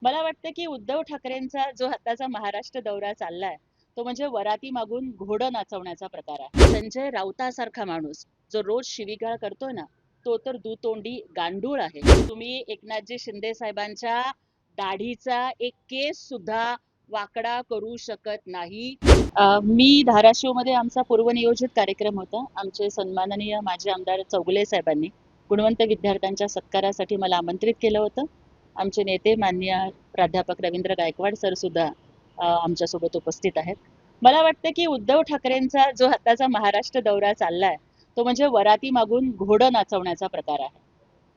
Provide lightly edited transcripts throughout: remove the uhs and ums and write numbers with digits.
मला वाटतं की उद्धव ठाकरेंचा जो आताचा महाराष्ट्र दौरा चाललाय तो म्हणजे वराती मागून घोडं नाचवण्याचा प्रकार आहे. संजय राऊतासारखा माणूस जो रोज शिवीगाळ करतोय ना, तो तर दुतोंडी गांडूळ आहे. तुम्ही एकनाथजी शिंदे साहेबांच्या दाढीचा एक केस सुद्धा वाकडा करू शकत नाही. मी धाराशिवमध्ये आमचा पूर्वनियोजित कार्यक्रम होता. आमचे सन्माननीय माजी आमदार चौगुले साहेबांनी गुणवंत विद्यार्थ्यांच्या सत्कारासाठी मला आमंत्रित केलं होतं. आमचे नेते माननीय प्राध्यापक रवींद्र गायकवाड सर सुद्धा आमच्यासोबत उपस्थित आहेत. मला वाटतं की उद्धव ठाकरेंचा जो आताचा महाराष्ट्र दौरा चाललाय तो म्हणजे वराती मागून घोडं नाचवण्याचा प्रकार आहे.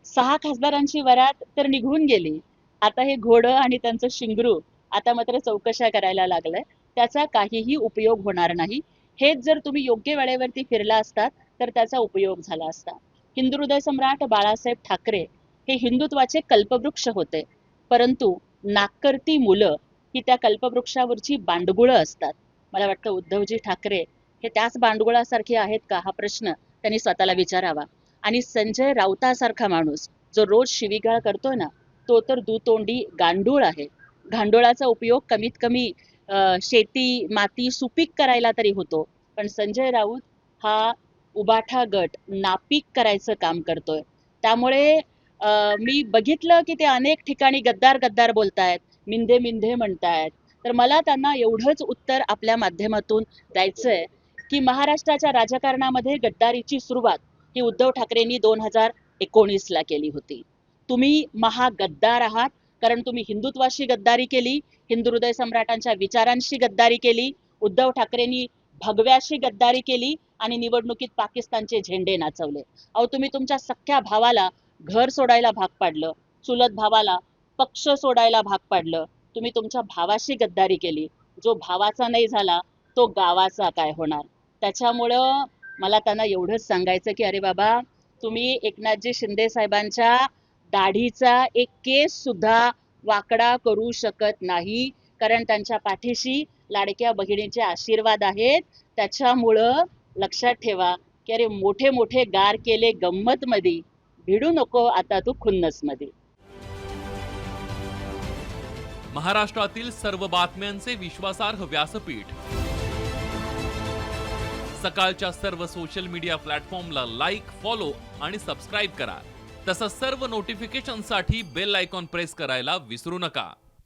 6 खासदारांची वरात तर निघून गेली. आता हे घोडं आणि त्यांचं शिंगरू आता मात्र चौकशा करायला लागलंय. त्याचा काहीही उपयोग होणार नाही. हेच जर तुम्ही योग्य वेळेवरती फिरला असतात तर त्याचा उपयोग झाला असता. हिंदुहृदय सम्राट बाळासाहेब ठाकरे हे हिंदुत्वाचे कल्पवृक्ष होते, परंतु नाकर्ती मुलं ही त्या कल्पवृक्षावरची बांडगुळं असतात. मला वाटतं उद्धवजी ठाकरे हे त्याच बांडगुळासारखे आहेत का, हा प्रश्न त्यांनी स्वतःला विचारावा. आणि संजय राऊतासारखा माणूस जो रोज शिवीगाळ करतोय ना, तो तर दुतोंडी गांडूळ आहे. गांडुळाचा उपयोग कमीत कमी शेती माती सुपीक करायला तरी होतो, पण संजय राऊत हा उबाठा गट नापीक करायचं काम करतोय. त्यामुळे मी बघितलं की ते अनेक ठिकाणी गद्दार गद्दार बोलतायत, मिंधे मिंधे म्हणतायत. तर मला त्यांना एवढंच उत्तर आपल्या माध्यमातून द्यायचंय की महाराष्ट्राच्या राजकारणामध्ये गद्दारीची सुरुवात ही उद्धव ठाकरेंनी 2019ला केली होती. तुम्ही महागद्दार आहात, कारण तुम्ही हिंदुत्वाशी गद्दारी केली, हिंदू हृदय सम्राटांच्या विचारांशी गद्दारी केली. उद्धव ठाकरेंनी भगव्याशी गद्दारी केली आणि निवडणुकीत पाकिस्तानचे झेंडे नाचवले. अहो, तुम्ही तुमच्या सख्ख्या भावाला घर सोडायला भाग पाडलं, चुलत भावाला पक्ष सोडायला भाग पाडलं. तुम्ही तुमच्या भावाशी गद्दारी केली. जो भावाचा नाही झाला तो गावाचा काय होणार. त्याच्यामुळं मला त्यांना एवढंच सांगायचं की अरे बाबा, तुम्ही एकनाथजी शिंदे साहेबांच्या दाढीचा एक केस सुद्धा वाकडा करू शकत नाही, कारण त्यांच्या पाठीशी लाडक्या बहिणीचे आशीर्वाद आहेत. त्याच्यामुळं लक्षात ठेवा की अरे, मोठे मोठे गार केले गंमत मधी, भिडू नको आता तू खुन्नस मध्ये. महाराष्ट्रातील सर्व बातम्यांचे विश्वासार्ह व्यासपीठ, सकाळच्या सर्व सोशल मीडिया प्लॅटफॉर्मला लाईक, फॉलो आणि सबस्क्राईब करा. तसंच सर्व नोटिफिकेशनसाठी बेल आयकॉन प्रेस करायला विसरू नका.